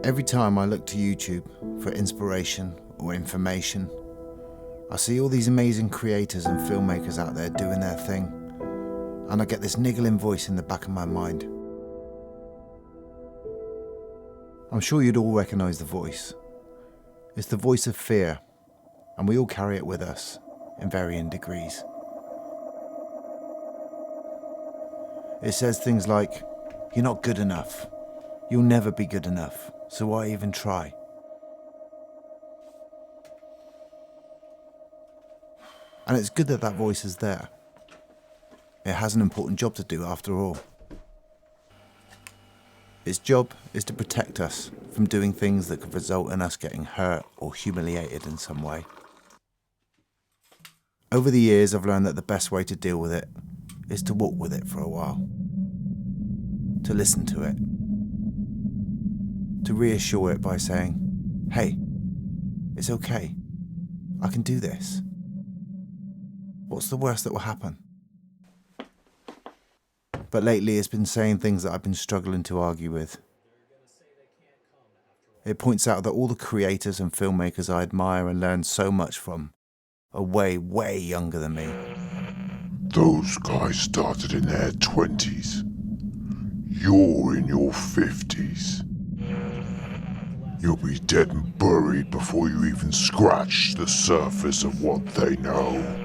Every time I look to YouTube for inspiration or information, I see all these amazing creators and filmmakers out there doing their thing, and I get this niggling voice in the back of my mind. I'm sure you'd all recognise the voice. It's the voice of fear, and we all carry it with us in varying degrees. It says things like, "You're not good enough. You'll never be good enough, so why even try?" And it's good that that voice is there. It has an important job to do after all. Its job is to protect us from doing things that could result in us getting hurt or humiliated in some way. Over the years, I've learned that the best way to deal with it is to walk with it for a while. To listen to it. To reassure it by saying, "Hey, it's okay. I can do this. What's the worst that will happen?" But lately it's been saying things that I've been struggling to argue with. It points out that all the creators and filmmakers I admire and learn so much from are way, way younger than me. Those guys started in their 20s. You're in your 50s. You'll be dead and buried before you even scratch the surface of what they know.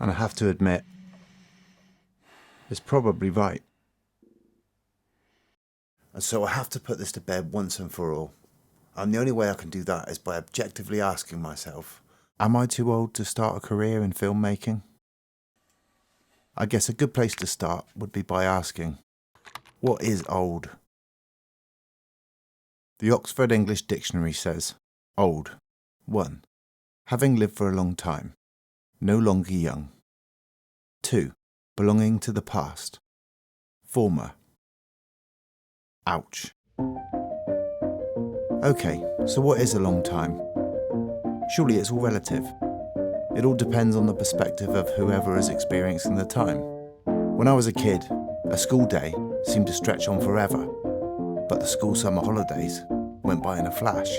And I have to admit, it's probably right. And so I have to put this to bed once and for all. And the only way I can do that is by objectively asking myself, am I too old to start a career in filmmaking? I guess a good place to start would be by asking, what is old? The Oxford English Dictionary says, old, 1. Having lived for a long time. No longer young. 2. Belonging to the past. Former. Ouch. Okay, so what is a long time? Surely it's all relative. It all depends on the perspective of whoever is experiencing the time. When I was a kid, a school day seemed to stretch on forever, but the school summer holidays went by in a flash.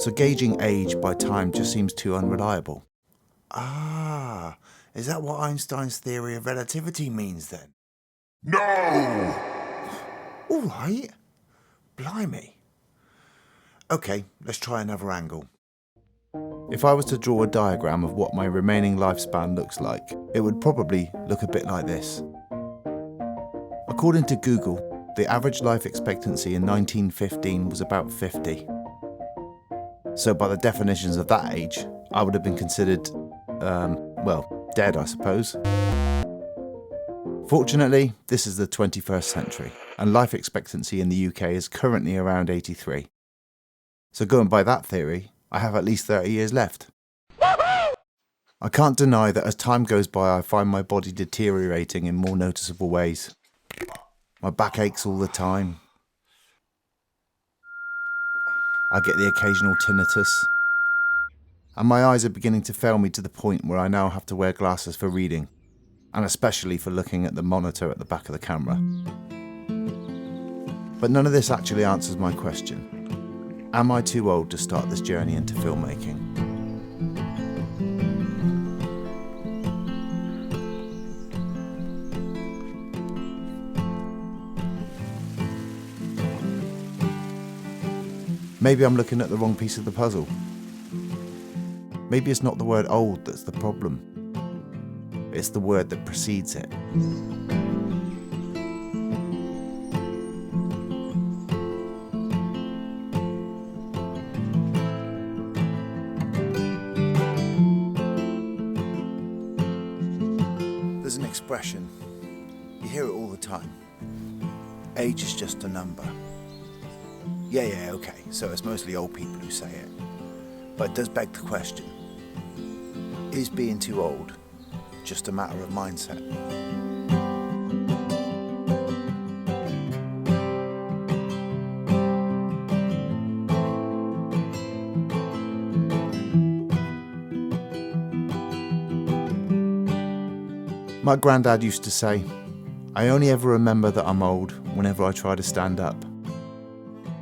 So gauging age by time just seems too unreliable. Ah, is that what Einstein's theory of relativity means then? No! All right. Blimey. Okay, let's try another angle. If I was to draw a diagram of what my remaining lifespan looks like, it would probably look a bit like this. According to Google, the average life expectancy in 1915 was about 50. So by the definitions of that age, I would have been considered, dead, I suppose. Fortunately, this is the 21st century, and life expectancy in the UK is currently around 83. So going by that theory, I have at least 30 years left. I can't deny that as time goes by, I find my body deteriorating in more noticeable ways. My back aches all the time. I get the occasional tinnitus. And my eyes are beginning to fail me to the point where I now have to wear glasses for reading, and especially for looking at the monitor at the back of the camera. But none of this actually answers my question. Am I too old to start this journey into filmmaking? Maybe I'm looking at the wrong piece of the puzzle. Maybe it's not the word old that's the problem. It's the word that precedes it. There's an expression. You hear it all the time. Age is just a number. Yeah, okay, so it's mostly old people who say it. But it does beg the question, is being too old just a matter of mindset? My granddad used to say, I only ever remember that I'm old whenever I try to stand up.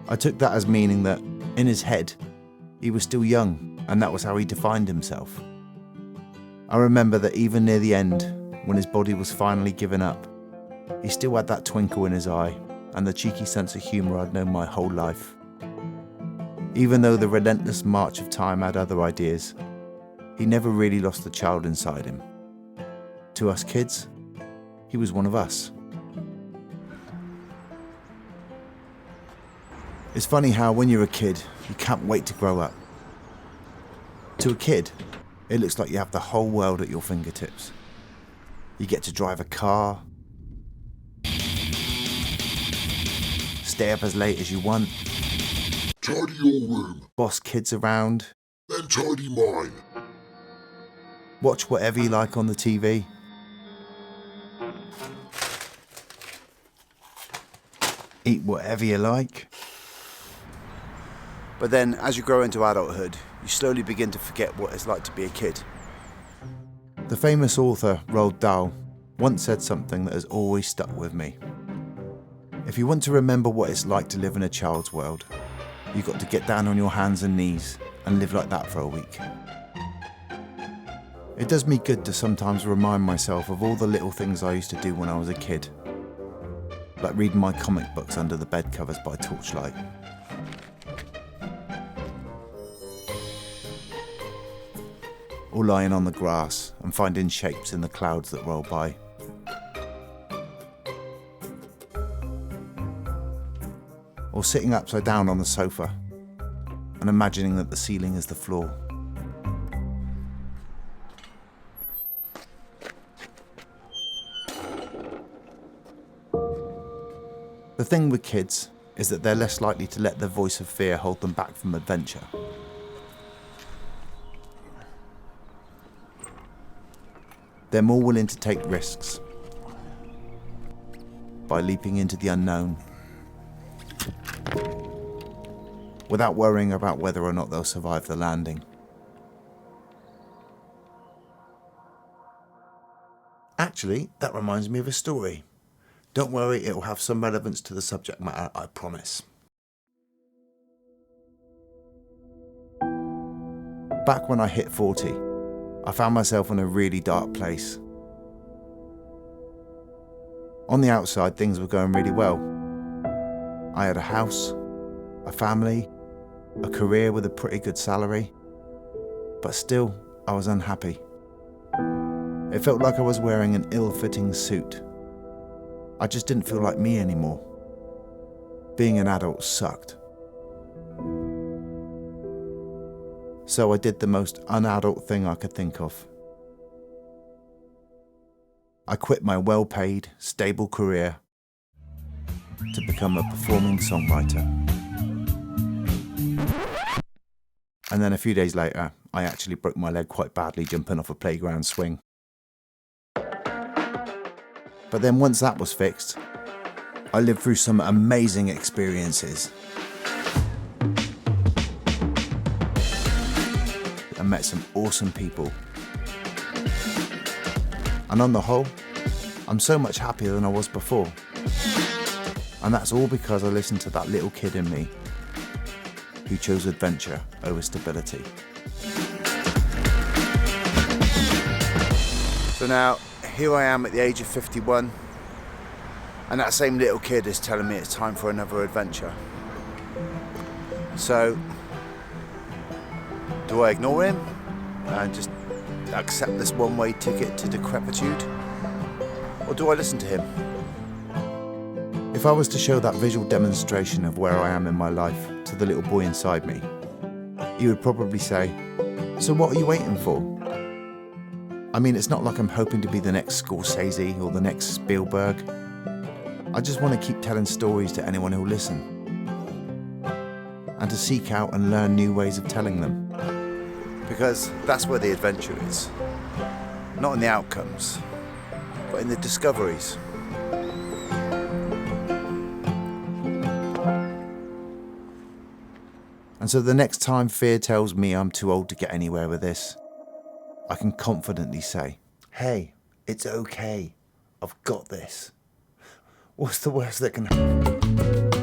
I took that as meaning that, in his head, he was still young, and that was how he defined himself. I remember that even near the end, when his body was finally given up, he still had that twinkle in his eye and the cheeky sense of humour I'd known my whole life. Even though the relentless march of time had other ideas, he never really lost the child inside him. To us kids, he was one of us. It's funny how when you're a kid, you can't wait to grow up. To a kid, it looks like you have the whole world at your fingertips. You get to drive a car, stay up as late as you want, Tidy your room, boss kids around, then tidy mine. watch whatever you like on the TV. Eat whatever you like. But then, as you grow into adulthood, you slowly begin to forget what it's like to be a kid. The famous author Roald Dahl once said something that has always stuck with me. If you want to remember what it's like to live in a child's world, you've got to get down on your hands and knees and live like that for a week. It does me good to sometimes remind myself of all the little things I used to do when I was a kid, like reading my comic books under the bed covers by torchlight. Or lying on the grass and finding shapes in the clouds that roll by. Or sitting upside down on the sofa and imagining that the ceiling is the floor. The thing with kids is that they're less likely to let the voice of fear hold them back from adventure. They're more willing to take risks by leaping into the unknown without worrying about whether or not they'll survive the landing. Actually, that reminds me of a story. Don't worry, it will have some relevance to the subject matter, I promise. Back when I hit 40, I found myself in a really dark place. On the outside, things were going really well. I had a house, a family, a career with a pretty good salary, but still, I was unhappy. It felt like I was wearing an ill-fitting suit. I just didn't feel like me anymore. Being an adult sucked. So I did the most unadult thing I could think of. I quit my well-paid, stable career to become a performing songwriter. And then a few days later, I actually broke my leg quite badly jumping off a playground swing. But then once that was fixed, I lived through some amazing experiences. I met some awesome people. And on the whole, I'm so much happier than I was before. And that's all because I listened to that little kid in me who chose adventure over stability. So now, here I am at the age of 51, and that same little kid is telling me it's time for another adventure. So, do I ignore him and just accept this one-way ticket to decrepitude? Or do I listen to him? If I was to show that visual demonstration of where I am in my life to the little boy inside me, he would probably say, "So what are you waiting for?" I mean, it's not like I'm hoping to be the next Scorsese or the next Spielberg. I just want to keep telling stories to anyone who'll listen, and to seek out and learn new ways of telling them. Because that's where the adventure is. Not in the outcomes, but in the discoveries. And so the next time fear tells me I'm too old to get anywhere with this, I can confidently say, "Hey, It's okay. I've got this. What's the worst that can happen?